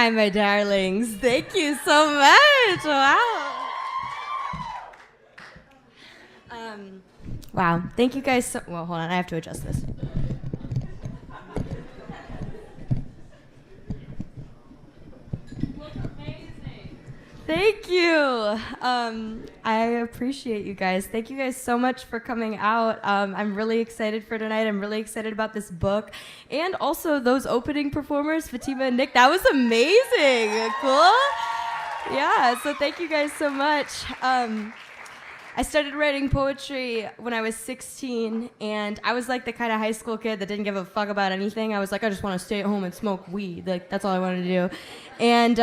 Hi, my darlings. Thank you so much. Wow. Wow. Thank you guys so... Well, hold on. I have to adjust this. Thank you. I appreciate you guys. Thank you guys so much for coming out. I'm really excited for tonight. I'm really excited about this book. And also those opening performers, Fatima and Nick. That was amazing. Cool? Yeah, so thank you guys so much. I started writing poetry when I was 16, and I was like the kind of high school kid that didn't give a fuck about anything. I was like, I just want to stay at home and smoke weed. Like, that's all I wanted to do. And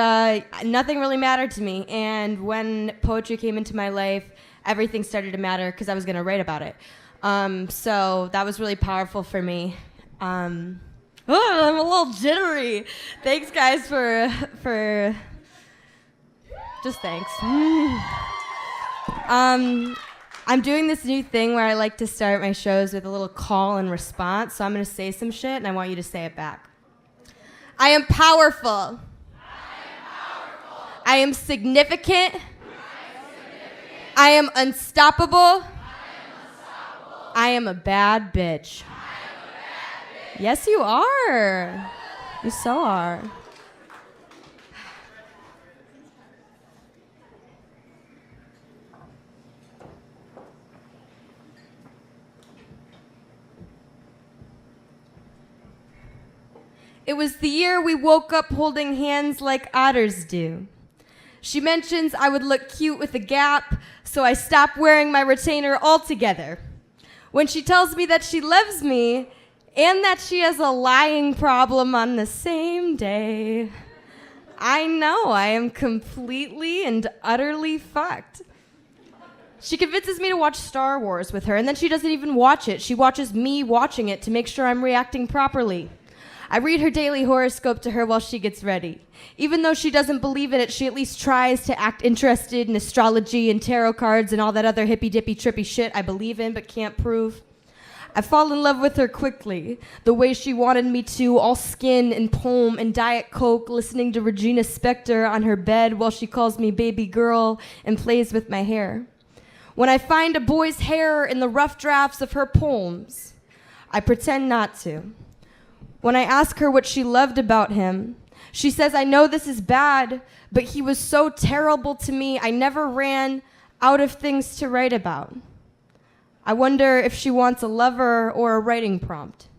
nothing really mattered to me. And when poetry came into my life, everything started to matter because I was going to write about it. So that was really powerful for me. I'm a little jittery. Thanks, guys, for just thanks. I'm doing this new thing where I like to start my shows with a little call and response. So I'm going to say some shit, and I want you to say it back. I am powerful. I am significant. I am unstoppable. I am a bad bitch. Yes, you are. You so are. It was the year we woke up holding hands like otters do. She mentions I would look cute with a gap, so I stopped wearing my retainer altogether. When she tells me that she loves me and that she has a lying problem on the same day, I know I am completely and utterly fucked. She convinces me to watch Star Wars with her, and then she doesn't even watch it. She watches me watching it to make sure I'm reacting properly. I read her daily horoscope to her while she gets ready. Even though she doesn't believe in it, she at least tries to act interested in astrology and tarot cards and all that other hippy-dippy trippy shit I believe in but can't prove. I fall in love with her quickly, the way she wanted me to, all skin and poem and Diet Coke, listening to Regina Spektor on her bed while she calls me baby girl and plays with my hair. When I find a boy's hair in the rough drafts of her poems, I pretend not to. When I ask her what she loved about him, she says, I know this is bad, but he was so terrible to me, I never ran out of things to write about. I wonder if she wants a lover or a writing prompt.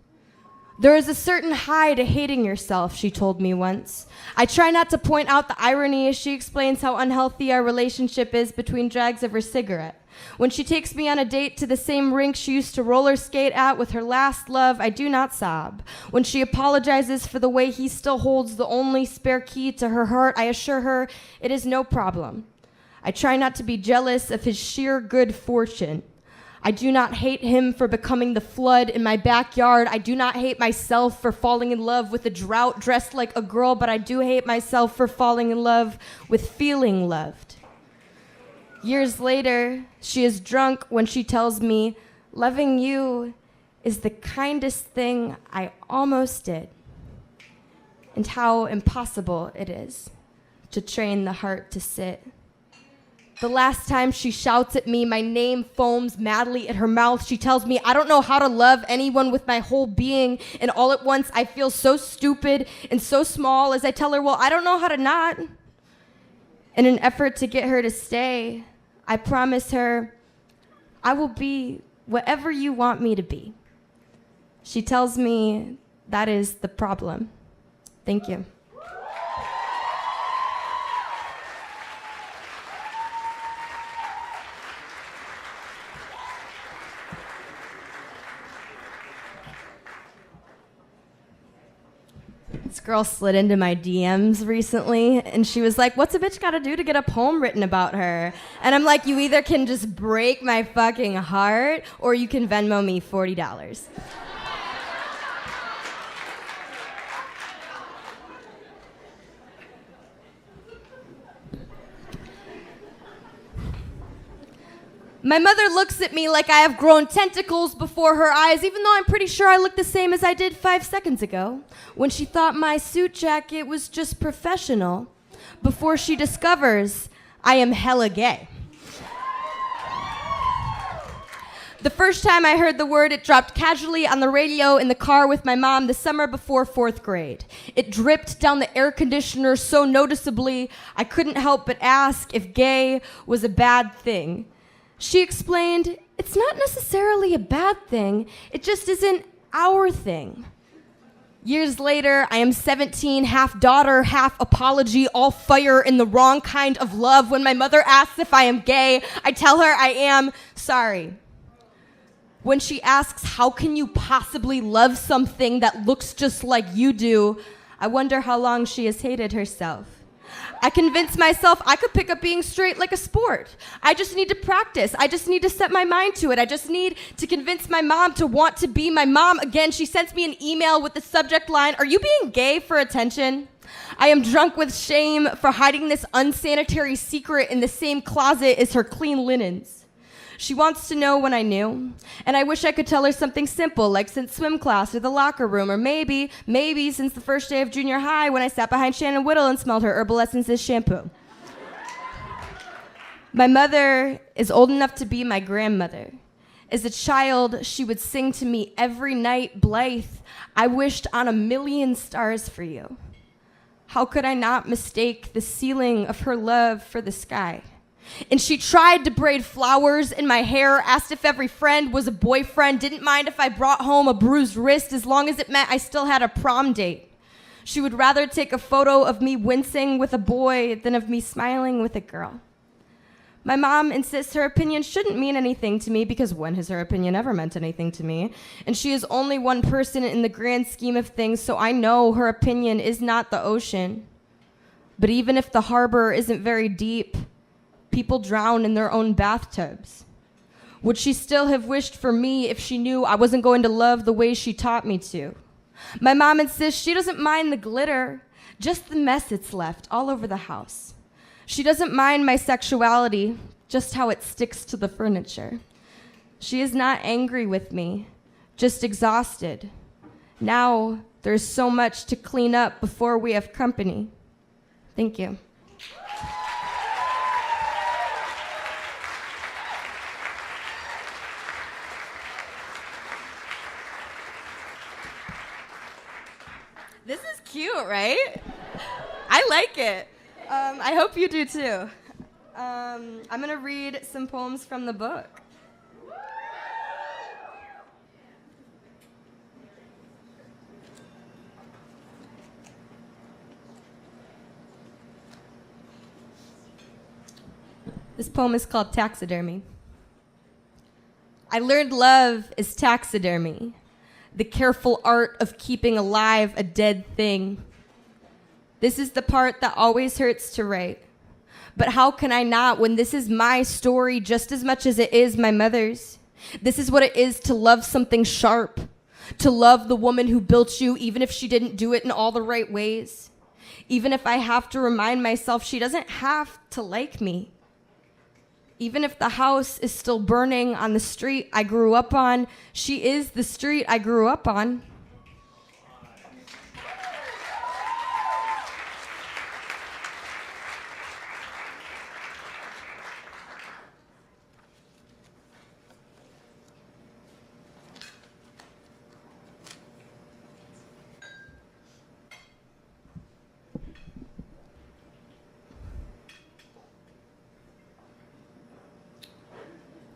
There is a certain high to hating yourself, she told me once. I try not to point out the irony as she explains how unhealthy our relationship is between drags of her cigarette. When she takes me on a date to the same rink she used to roller skate at with her last love, I do not sob. When she apologizes for the way he still holds the only spare key to her heart, I assure her it is no problem. I try not to be jealous of his sheer good fortune. I do not hate him for becoming the flood in my backyard. I do not hate myself for falling in love with a drought dressed like a girl, but I do hate myself for falling in love with feeling loved. Years later, she is drunk when she tells me, loving you is the kindest thing I almost did, and how impossible it is to train the heart to sit. The last time she shouts at me, my name foams madly at her mouth. She tells me, I don't know how to love anyone with my whole being, and all at once I feel so stupid and so small as I tell her, well, I don't know how to not. In an effort to get her to stay, I promise her, I will be whatever you want me to be. She tells me that is the problem. Thank you. This girl slid into my DMs recently, and she was like, what's a bitch gotta do to get a poem written about her? And I'm like, you either can just break my fucking heart, or you can Venmo me $40. My mother looks at me like I have grown tentacles before her eyes, even though I'm pretty sure I look the same as I did 5 seconds ago, when she thought my suit jacket was just professional, before she discovers I am hella gay. The first time I heard the word, it dropped casually on the radio in the car with my mom the summer before 4th grade. It dripped down the air conditioner so noticeably, I couldn't help but ask if gay was a bad thing. She explained, it's not necessarily a bad thing, it just isn't our thing. Years later, I am 17, half daughter, half apology, all fire in the wrong kind of love. When my mother asks if I am gay, I tell her I am sorry. When she asks, how can you possibly love something that looks just like you do, I wonder how long she has hated herself. I convince myself I could pick up being straight like a sport. I just need to practice. I just need to set my mind to it. I just need to convince my mom to want to be my mom again. She sends me an email with the subject line, "Are you being gay for attention?" I am drunk with shame for hiding this unsanitary secret in the same closet as her clean linens. She wants to know when I knew, and I wish I could tell her something simple, like since swim class or the locker room, or maybe since the first day of junior high when I sat behind Shannon Whittle and smelled her Herbal Essences shampoo. My mother is old enough to be my grandmother. As a child, she would sing to me every night, "Blythe, I wished on a million stars for you." How could I not mistake the ceiling of her love for the sky? And she tried to braid flowers in my hair, asked if every friend was a boyfriend, didn't mind if I brought home a bruised wrist as long as it meant I still had a prom date. She would rather take a photo of me wincing with a boy than of me smiling with a girl. My mom insists her opinion shouldn't mean anything to me because when has her opinion ever meant anything to me? And she is only one person in the grand scheme of things, so I know her opinion is not the ocean. But even if the harbor isn't very deep, people drown in their own bathtubs. Would she still have wished for me if she knew I wasn't going to love the way she taught me to? My mom insists she doesn't mind the glitter, just the mess it's left all over the house. She doesn't mind my sexuality, just how it sticks to the furniture. She is not angry with me, just exhausted. Now there's so much to clean up before we have company. Thank you. This is cute, right? I like it. I hope you do too. I'm going to read some poems from the book. This poem is called Taxidermy. I learned love is taxidermy, the careful art of keeping alive a dead thing. This is the part that always hurts to write. But how can I not when this is my story just as much as it is my mother's? This is what it is to love something sharp, to love the woman who built you even if she didn't do it in all the right ways. Even if I have to remind myself she doesn't have to like me. Even if the house is still burning on the street I grew up on, she is the street I grew up on.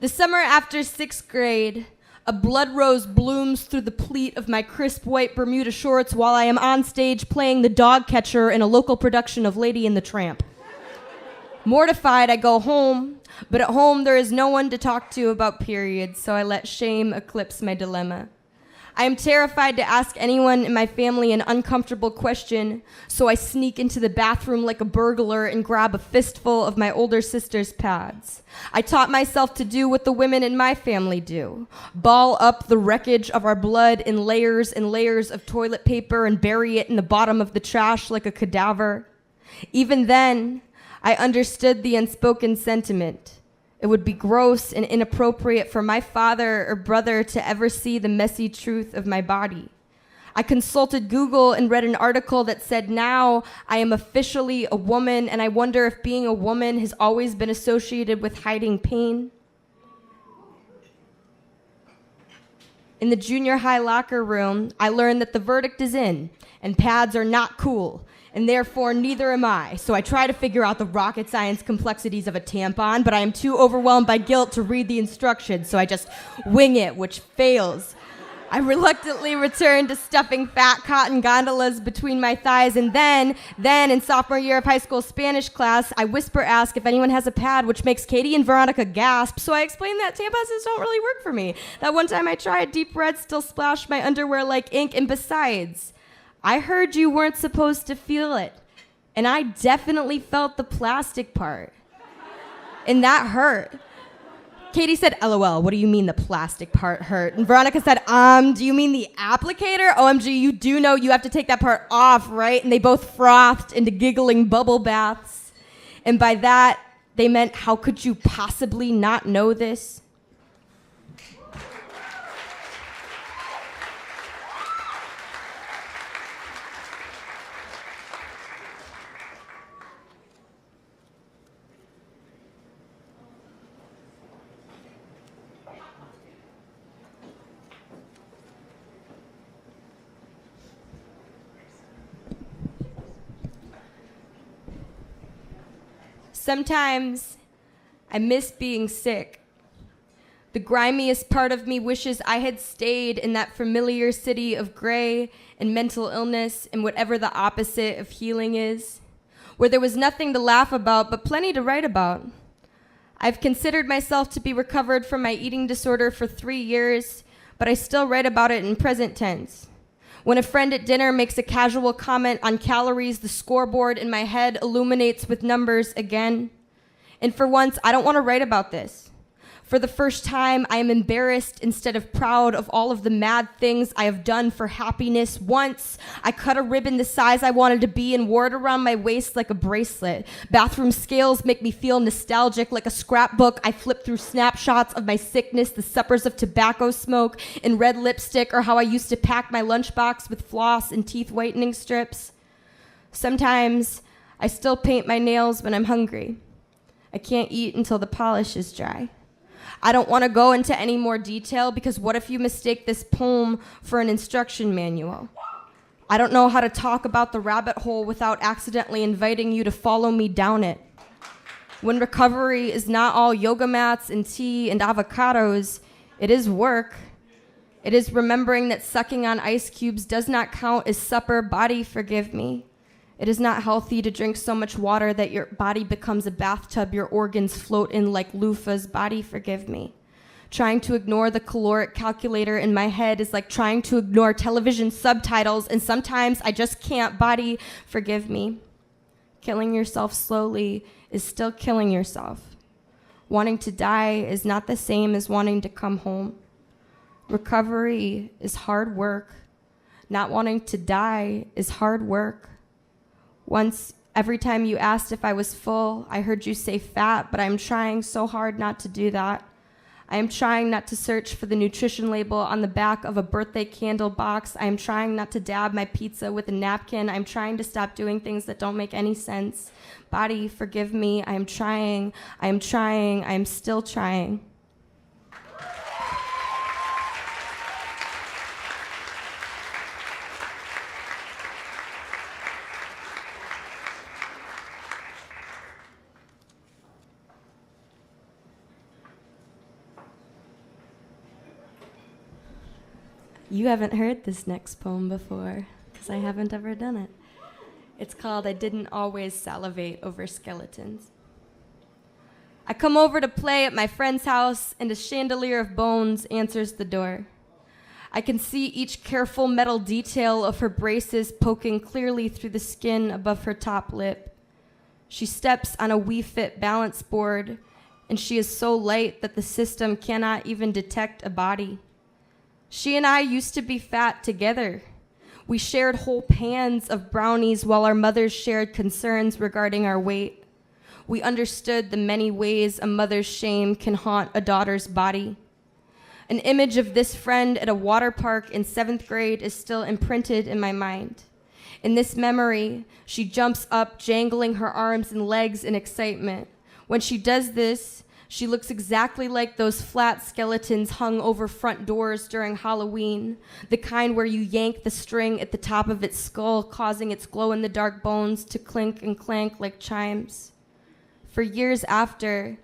The summer after 6th grade, a blood rose blooms through the pleat of my crisp white Bermuda shorts while I am on stage playing the dog catcher in a local production of Lady and the Tramp. Mortified, I go home, but at home there is no one to talk to about periods, so I let shame eclipse my dilemma. I am terrified to ask anyone in my family an uncomfortable question, so I sneak into the bathroom like a burglar and grab a fistful of my older sister's pads. I taught myself to do what the women in my family do, ball up the wreckage of our blood in layers and layers of toilet paper and bury it in the bottom of the trash like a cadaver. Even then, I understood the unspoken sentiment. It would be gross and inappropriate for my father or brother to ever see the messy truth of my body. I consulted Google and read an article that said now I am officially a woman, and I wonder if being a woman has always been associated with hiding pain. In the junior high locker room, I learned that the verdict is in, and pads are not cool, and therefore neither am I. So I try to figure out the rocket science complexities of a tampon, but I am too overwhelmed by guilt to read the instructions, so I just wing it, which fails. I reluctantly return to stuffing fat cotton gondolas between my thighs, and then in sophomore year of high school Spanish class, I whisper ask if anyone has a pad, which makes Katie and Veronica gasp, so I explain that tampons don't really work for me. That one time I tried, deep red still splashed my underwear like ink, and besides, I heard you weren't supposed to feel it, and I definitely felt the plastic part, and that hurt. Katie said, LOL, what do you mean the plastic part hurt? And Veronica said, do you mean the applicator? OMG, you do know you have to take that part off, right? And they both frothed into giggling bubble baths. And by that, they meant, how could you possibly not know this? Sometimes I miss being sick. The grimiest part of me wishes I had stayed in that familiar city of gray and mental illness and whatever the opposite of healing is, where there was nothing to laugh about but plenty to write about. I've considered myself to be recovered from my eating disorder for 3 years, but I still write about it in present tense. When a friend at dinner makes a casual comment on calories, the scoreboard in my head illuminates with numbers again. And for once, I don't want to write about this. For the first time, I am embarrassed instead of proud of all of the mad things I have done for happiness. Once, I cut a ribbon the size I wanted to be and wore it around my waist like a bracelet. Bathroom scales make me feel nostalgic like a scrapbook. I flip through snapshots of my sickness, the suppers of tobacco smoke and red lipstick, or how I used to pack my lunchbox with floss and teeth whitening strips. Sometimes, I still paint my nails when I'm hungry. I can't eat until the polish is dry. I don't want to go into any more detail because what if you mistake this poem for an instruction manual? I don't know how to talk about the rabbit hole without accidentally inviting you to follow me down it. When recovery is not all yoga mats and tea and avocados, it is work. It is remembering that sucking on ice cubes does not count as supper. Body, forgive me. It is not healthy to drink so much water that your body becomes a bathtub, your organs float in like loofahs. Body, forgive me. Trying to ignore the caloric calculator in my head is like trying to ignore television subtitles, and sometimes I just can't. Body, forgive me. Killing yourself slowly is still killing yourself. Wanting to die is not the same as wanting to come home. Recovery is hard work. Not wanting to die is hard work. Once, every time you asked if I was full, I heard you say fat, but I'm trying so hard not to do that. I am trying not to search for the nutrition label on the back of a birthday candle box. I am trying not to dab my pizza with a napkin. I'm trying to stop doing things that don't make any sense. Body, forgive me. I am trying. I am trying. I am still trying. You haven't heard this next poem before, because I haven't ever done it. It's called I Didn't Always Salivate Over Skeletons. I come over to play at my friend's house, and a chandelier of bones answers the door. I can see each careful metal detail of her braces poking clearly through the skin above her top lip. She steps on a Wii Fit balance board, and she is so light that the system cannot even detect a body. She and I used to be fat together. We shared whole pans of brownies while our mothers shared concerns regarding our weight. we understood the many ways a mother's shame can haunt a daughter's body. An image of this friend at a water park in 7th grade is still imprinted in my mind. In this memory, she jumps up, jangling her arms and legs in excitement. When she does this, she looks exactly like those flat skeletons hung over front doors during Halloween, the kind where you yank the string at the top of its skull, causing its glow-in-the-dark bones to clink and clank like chimes. For years after,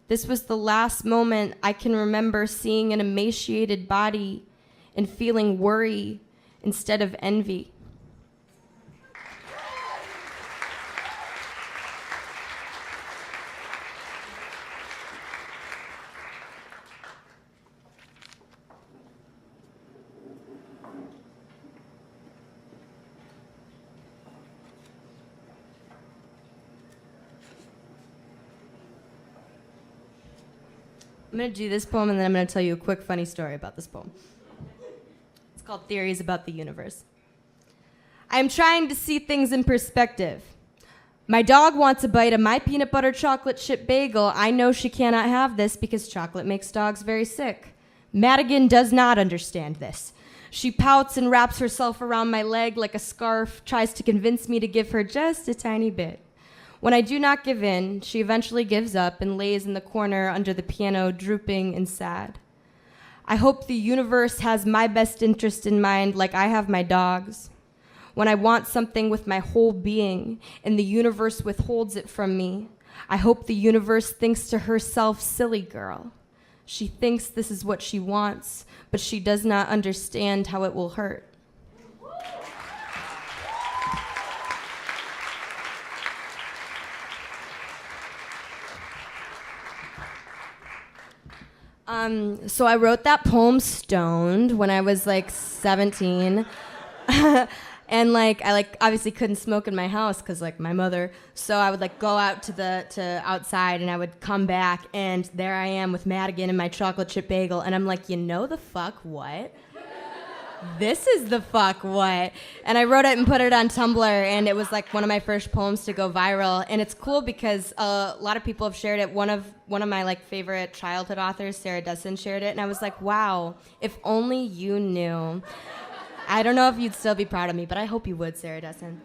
this was the last moment I can remember seeing an emaciated body and feeling worry instead of envy. I'm going to do this poem, and then I'm going to tell you a quick funny story about this poem. It's called Theories About the Universe. I am trying to see things in perspective. My dog wants a bite of my peanut butter chocolate chip bagel. I know she cannot have this because chocolate makes dogs very sick. Madigan does not understand this. She pouts and wraps herself around my leg like a scarf, tries to convince me to give her just a tiny bit. When I do not give in, she eventually gives up and lays in the corner under the piano, drooping and sad. I hope the universe has my best interest in mind like I have my dog's. When I want something with my whole being and the universe withholds it from me, I hope the universe thinks to herself, silly girl. She thinks this is what she wants, but she does not understand how it will hurt. So I wrote that poem stoned when I was like 17. And like I obviously couldn't smoke in my house because like my mother. So I would like go out to outside and I would come back and there I am with Madigan and my chocolate chip bagel and I'm like, you know the fuck what? This is the fuck what? And I wrote it and put it on Tumblr and it was like one of my first poems to go viral. And it's cool because a lot of people have shared it. One of my like favorite childhood authors, Sarah Dessen, shared it and I was like, wow, if only you knew. I don't know if you'd still be proud of me, but I hope you would, Sarah Dessen.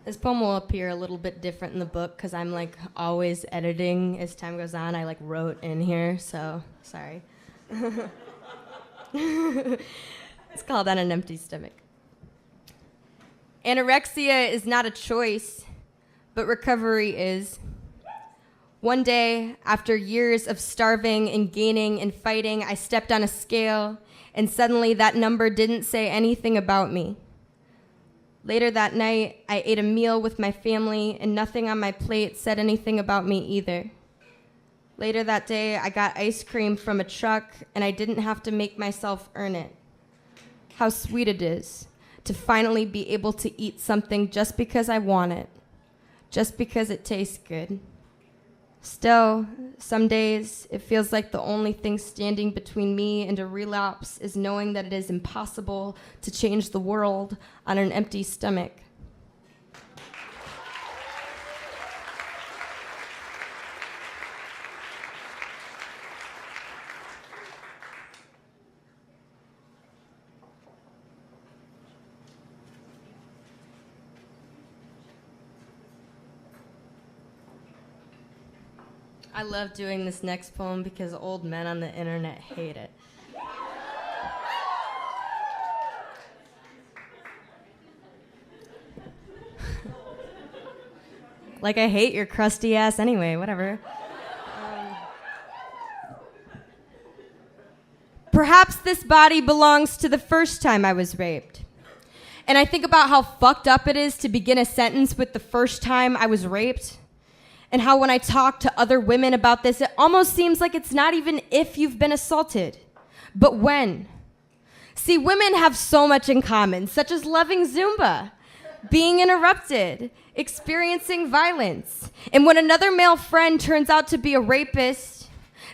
This poem will appear a little bit different in the book because I'm like always editing as time goes on. I like wrote in here, so sorry. It's called On an Empty Stomach. Anorexia is not a choice, but recovery is. One day, after years of starving and gaining and fighting, I stepped on a scale, and suddenly that number didn't say anything about me. Later that night, I ate a meal with my family, and nothing on my plate said anything about me either. Later that day, I got ice cream from a truck, and I didn't have to make myself earn it. How sweet it is to finally be able to eat something just because I want it, just because it tastes good. Still, some days, it feels like the only thing standing between me and a relapse is knowing that it is impossible to change the world on an empty stomach. I love doing this next poem because old men on the internet hate it. Like I hate your crusty ass anyway, whatever. Perhaps this body belongs to the first time I was raped. And I think about how fucked up it is to begin a sentence with the first time I was raped. And how when I talk to other women about this, it almost seems like it's not even if you've been assaulted, but when. See, women have so much in common, such as loving Zumba, being interrupted, experiencing violence. And when another male friend turns out to be a rapist,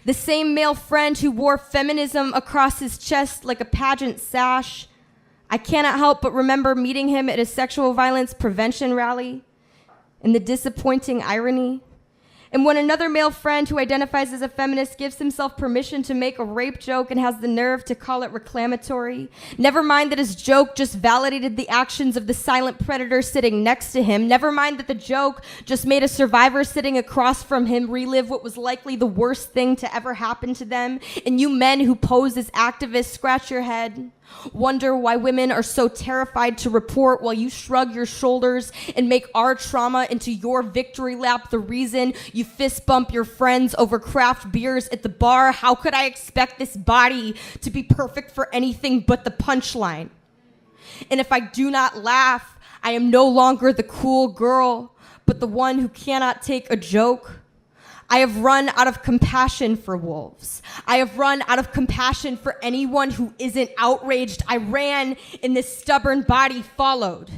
the same male friend who wore feminism across his chest like a pageant sash, I cannot help but remember meeting him at a sexual violence prevention rally and the disappointing irony. And when another male friend who identifies as a feminist gives himself permission to make a rape joke and has the nerve to call it reclamatory, never mind that his joke just validated the actions of the silent predator sitting next to him, never mind that the joke just made a survivor sitting across from him relive what was likely the worst thing to ever happen to them, and you men who pose as activists scratch your head, wonder why women are so terrified to report while you shrug your shoulders and make our trauma into your victory lap the reason you fist bump your friends over craft beers at the bar. How could I expect this body to be perfect for anything but the punchline? And if I do not laugh, I am no longer the cool girl, but the one who cannot take a joke. I have run out of compassion for wolves. I have run out of compassion for anyone who isn't outraged. I ran and this stubborn body followed.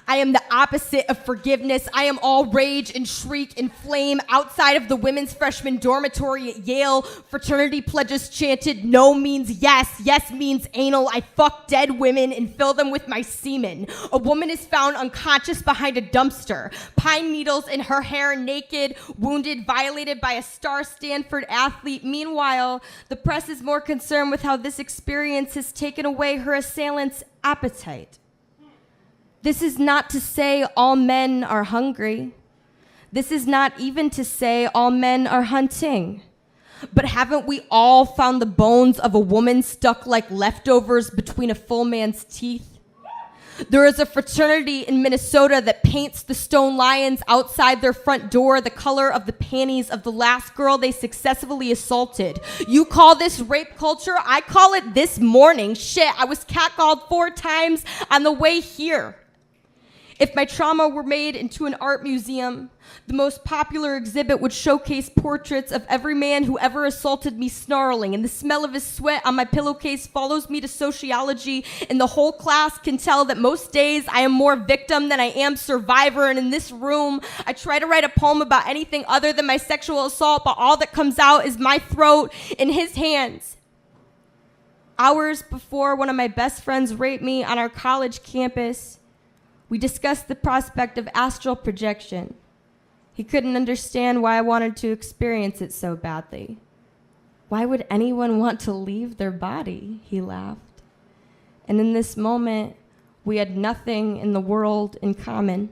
I am the opposite of forgiveness. I am all rage and shriek and flame. Outside of the women's freshman dormitory at Yale, fraternity pledges chanted, no means yes, yes means anal. I fuck dead women and fill them with my semen. A woman is found unconscious behind a dumpster, pine needles in her hair, naked, wounded, violated by a star Stanford athlete. Meanwhile, the press is more concerned with how this experience has taken away her assailant's appetite. This is not to say all men are hungry. This is not even to say all men are hunting. But haven't we all found the bones of a woman stuck like leftovers between a full man's teeth? There is a fraternity in Minnesota that paints the stone lions outside their front door the color of the panties of the last girl they successfully assaulted. You call this rape culture? I call it this morning. Shit, I was catcalled 4 times on the way here. If my trauma were made into an art museum, the most popular exhibit would showcase portraits of every man who ever assaulted me snarling, and the smell of his sweat on my pillowcase follows me to sociology, and the whole class can tell that most days I am more victim than I am survivor, and in this room, I try to write a poem about anything other than my sexual assault, but all that comes out is my throat in his hands. Hours before one of my best friends raped me on our college campus, we discussed the prospect of astral projection. He couldn't understand why I wanted to experience it so badly. Why would anyone want to leave their body? He laughed. And in this moment, we had nothing in the world in common.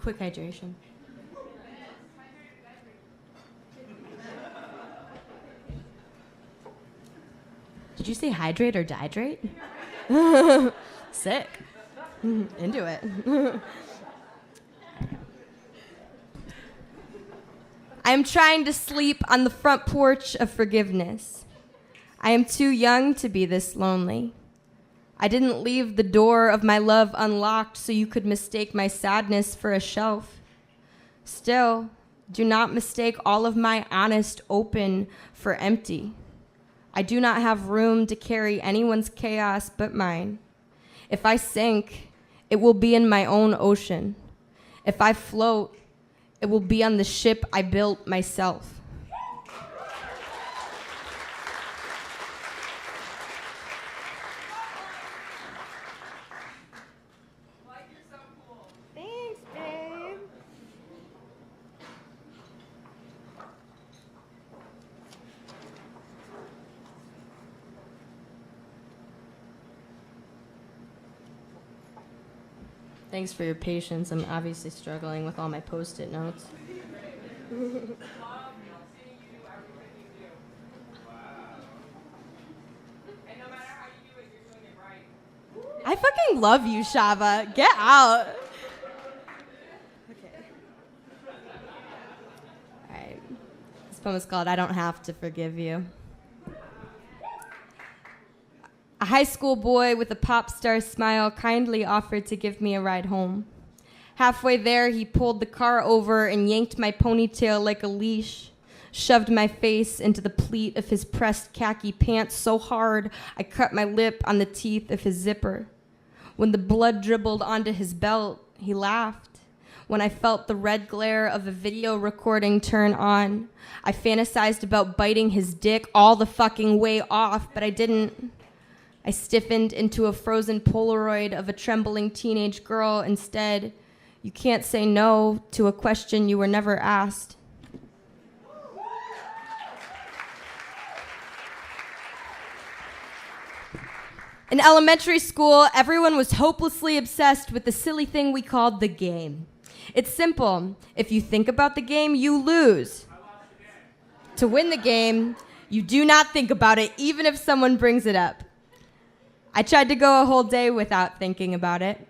Quick hydration. Did you say hydrate or dihydrate? Sick. Into it. I am trying to sleep on the front porch of forgiveness. I am too young to be this lonely. I didn't leave the door of my love unlocked so you could mistake my sadness for a shelf. Still, do not mistake all of my honest open for empty. I do not have room to carry anyone's chaos but mine. If I sink, it will be in my own ocean. If I float, it will be on the ship I built myself. Thanks for your patience. I'm obviously struggling with all my Post-it notes. I fucking love you, Shava. Get out. Okay. All right. This poem is called I Don't Have to Forgive You. A high school boy with a pop star smile kindly offered to give me a ride home. Halfway there, he pulled the car over and yanked my ponytail like a leash, shoved my face into the pleat of his pressed khaki pants so hard I cut my lip on the teeth of his zipper. When the blood dribbled onto his belt, he laughed. When I felt the red glare of a video recording turn on, I fantasized about biting his dick all the fucking way off, but I didn't. I stiffened into a frozen Polaroid of a trembling teenage girl instead. You can't say no to a question you were never asked. In elementary school, everyone was hopelessly obsessed with the silly thing we called the game. It's simple. If you think about the game, you lose. To win the game, you do not think about it, even if someone brings it up. I tried to go a whole day without thinking about it.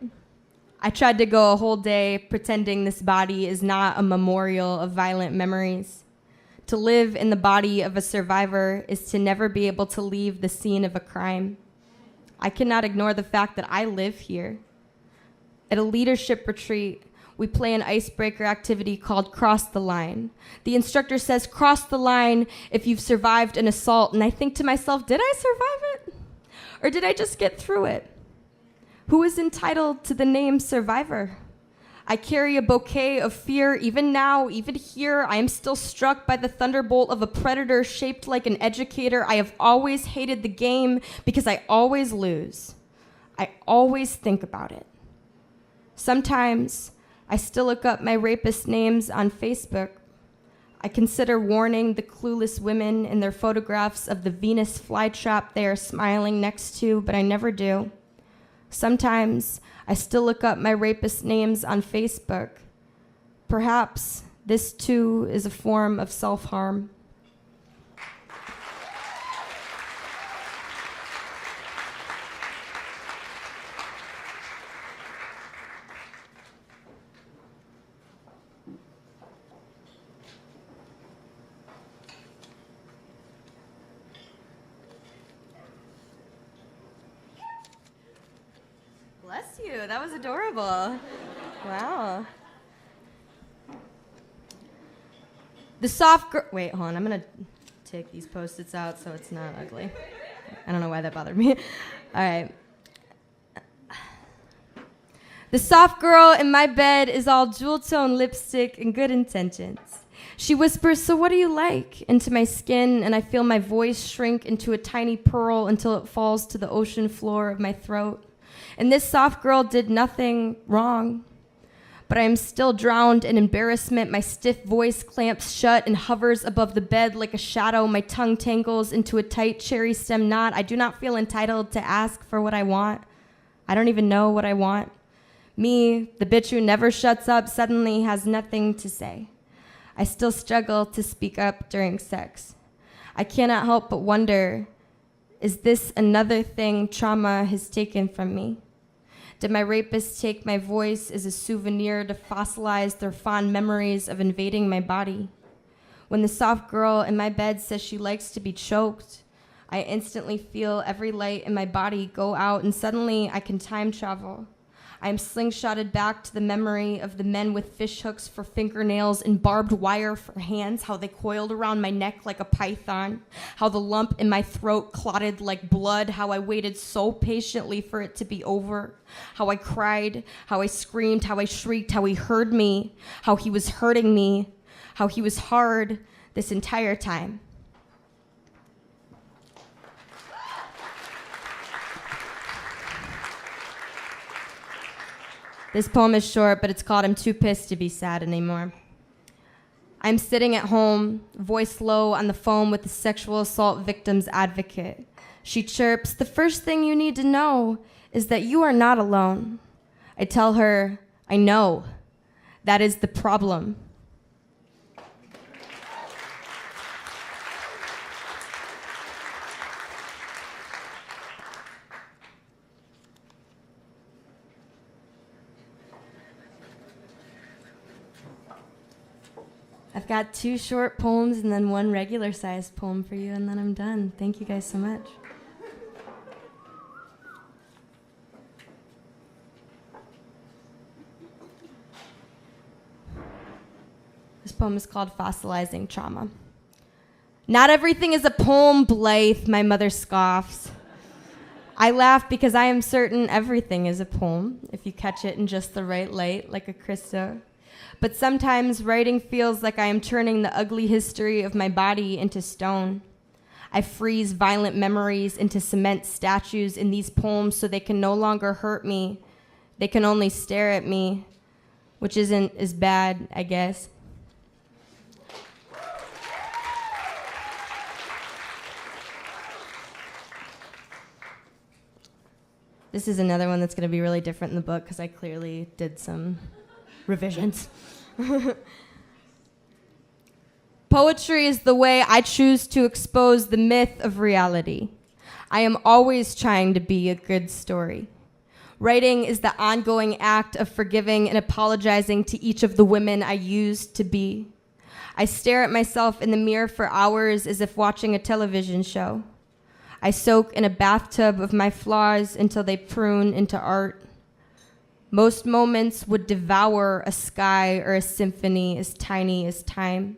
I tried to go a whole day pretending this body is not a memorial of violent memories. To live in the body of a survivor is to never be able to leave the scene of a crime. I cannot ignore the fact that I live here. At a leadership retreat, we play an icebreaker activity called Cross the Line. The instructor says, cross the line if you've survived an assault. And I think to myself, did I survive it? Or did I just get through it? Who is entitled to the name survivor? I carry a bouquet of fear. Even now, even here, I am still struck by the thunderbolt of a predator shaped like an educator. I have always hated the game because I always lose. I always think about it. Sometimes I still look up my rapist names on Facebook. I consider warning the clueless women in their photographs of the Venus flytrap they are smiling next to, but I never do. Sometimes I still look up my rapist names on Facebook. Perhaps this too is a form of self-harm. Bless you. That was adorable. Wow. The soft girl. Wait, hold on. I'm going to take these Post-its out so it's not ugly. I don't know why that bothered me. All right. The soft girl in my bed is all jewel tone lipstick and good intentions. She whispers, "So what do you like?" into my skin, and I feel my voice shrink into a tiny pearl until it falls to the ocean floor of my throat. And this soft girl did nothing wrong. But I am still drowned in embarrassment. My stiff voice clamps shut and hovers above the bed like a shadow. My tongue tangles into a tight cherry stem knot. I do not feel entitled to ask for what I want. I don't even know what I want. Me, the bitch who never shuts up, suddenly has nothing to say. I still struggle to speak up during sex. I cannot help but wonder, is this another thing trauma has taken from me? Did my rapist take my voice as a souvenir to fossilize their fond memories of invading my body? When the soft girl in my bed says she likes to be choked, I instantly feel every light in my body go out, and suddenly I can time travel. I am slingshotted back to the memory of the men with fish hooks for fingernails and barbed wire for hands, how they coiled around my neck like a python, how the lump in my throat clotted like blood, how I waited so patiently for it to be over, how I cried, how I screamed, how I shrieked, how he heard me, how he was hurting me, how he was hard this entire time. This poem is short, but it's called I'm Too Pissed to Be Sad Anymore. I'm sitting at home, voice low on the phone with the sexual assault victim's advocate. She chirps, "The first thing you need to know is that you are not alone." I tell her, "I know. That is the problem." I I've got 2 short poems and then 1 regular-sized poem for you, and then I'm done. Thank you guys so much. This poem is called Fossilizing Trauma. Not everything is a poem, Blythe, my mother scoffs. I laugh because I am certain everything is a poem, if you catch it in just the right light, like a Christo. But sometimes writing feels like I am turning the ugly history of my body into stone. I freeze violent memories into cement statues in these poems so they can no longer hurt me. They can only stare at me, which isn't as bad, I guess. This is another one that's going to be really different in the book because I clearly did some revisions. Poetry is the way I choose to expose the myth of reality. I am always trying to be a good story. Writing is the ongoing act of forgiving and apologizing to each of the women I used to be. I stare at myself in the mirror for hours as if watching a television show. I soak in a bathtub of my flaws until they prune into art. Most moments would devour a sky or a symphony as tiny as time.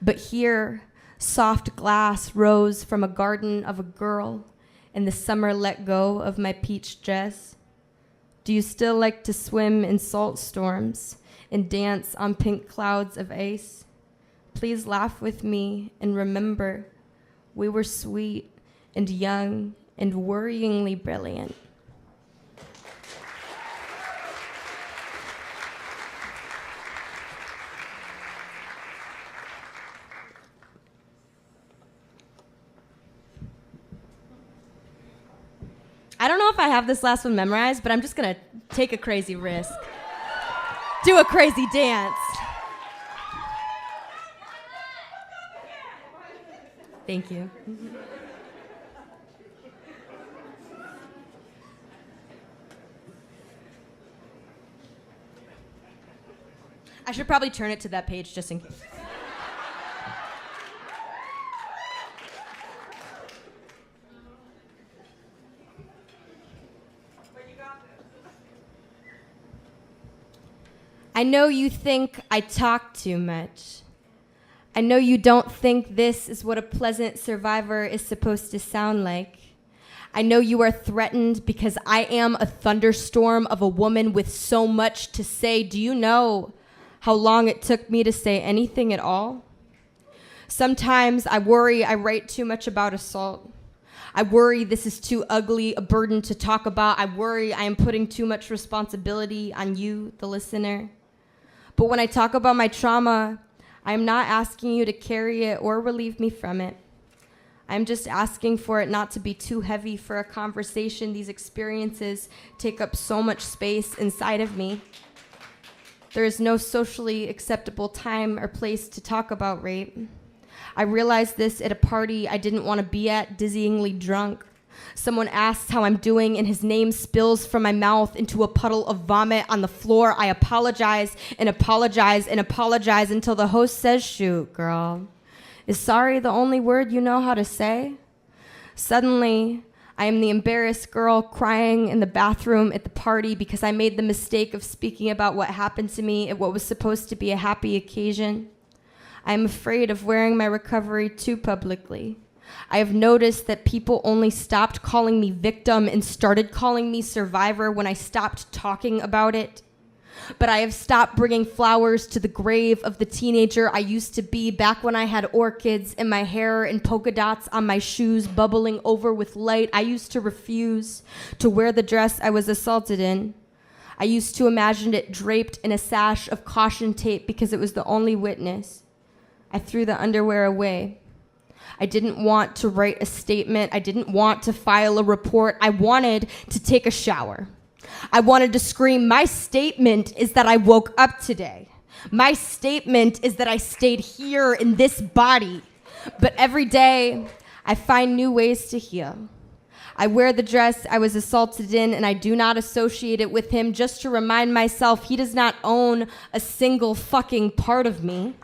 But here, soft glass rose from a garden of a girl, and the summer let go of my peach dress. Do you still like to swim in salt storms and dance on pink clouds of ice? Please laugh with me and remember, we were sweet and young and worryingly brilliant. I don't know if I have this last one memorized, but I'm just gonna take a crazy risk. Do a crazy dance. Thank you. I should probably turn it to that page just in case. I know you think I talk too much. I know you don't think this is what a pleasant survivor is supposed to sound like. I know you are threatened because I am a thunderstorm of a woman with so much to say. Do you know how long it took me to say anything at all? Sometimes I worry I write too much about assault. I worry this is too ugly a burden to talk about. I worry I am putting too much responsibility on you, the listener. But when I talk about my trauma, I am not asking you to carry it or relieve me from it. I'm just asking for it not to be too heavy for a conversation. These experiences take up so much space inside of me. There is no socially acceptable time or place to talk about rape. I realized this at a party I didn't want to be at, dizzyingly drunk. Someone asks how I'm doing, and his name spills from my mouth into a puddle of vomit on the floor. I apologize and apologize and apologize until the host says, "Shoot, girl. Is sorry the only word you know how to say?" Suddenly, I am the embarrassed girl crying in the bathroom at the party because I made the mistake of speaking about what happened to me at what was supposed to be a happy occasion. I am afraid of wearing my recovery too publicly. I have noticed that people only stopped calling me victim and started calling me survivor when I stopped talking about it. But I have stopped bringing flowers to the grave of the teenager I used to be back when I had orchids in my hair and polka dots on my shoes bubbling over with light. I used to refuse to wear the dress I was assaulted in. I used to imagine it draped in a sash of caution tape because it was the only witness. I threw the underwear away. I didn't want to write a statement. I didn't want to file a report. I wanted to take a shower. I wanted to scream, my statement is that I woke up today. My statement is that I stayed here in this body. But every day, I find new ways to heal. I wear the dress I was assaulted in, and I do not associate it with him just to remind myself he does not own a single fucking part of me.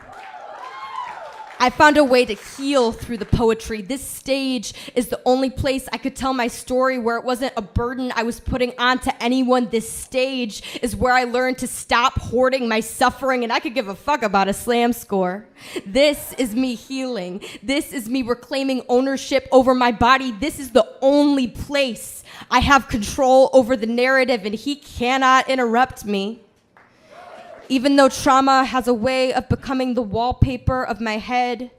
I found a way to heal through the poetry. This stage is the only place I could tell my story where it wasn't a burden I was putting onto anyone. This stage is where I learned to stop hoarding my suffering, and I could give a fuck about a slam score. This is me healing. This is me reclaiming ownership over my body. This is the only place I have control over the narrative, and he cannot interrupt me. Even though trauma has a way of becoming the wallpaper of my head,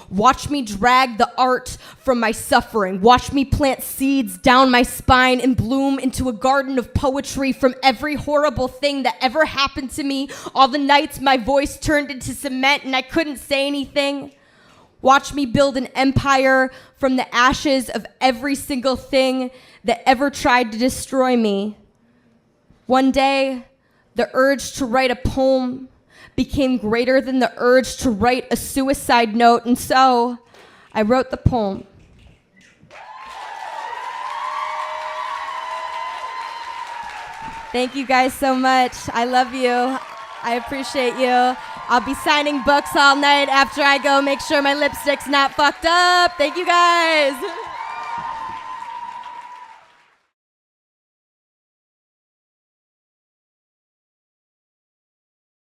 watch me drag the art from my suffering. Watch me plant seeds down my spine and bloom into a garden of poetry from every horrible thing that ever happened to me. All the nights my voice turned into cement and I couldn't say anything. Watch me build an empire from the ashes of every single thing that ever tried to destroy me. One day, the urge to write a poem became greater than the urge to write a suicide note, and so I wrote the poem. Thank you guys so much. I love you. I appreciate you. I'll be signing books all night after I go make sure my lipstick's not fucked up. Thank you guys.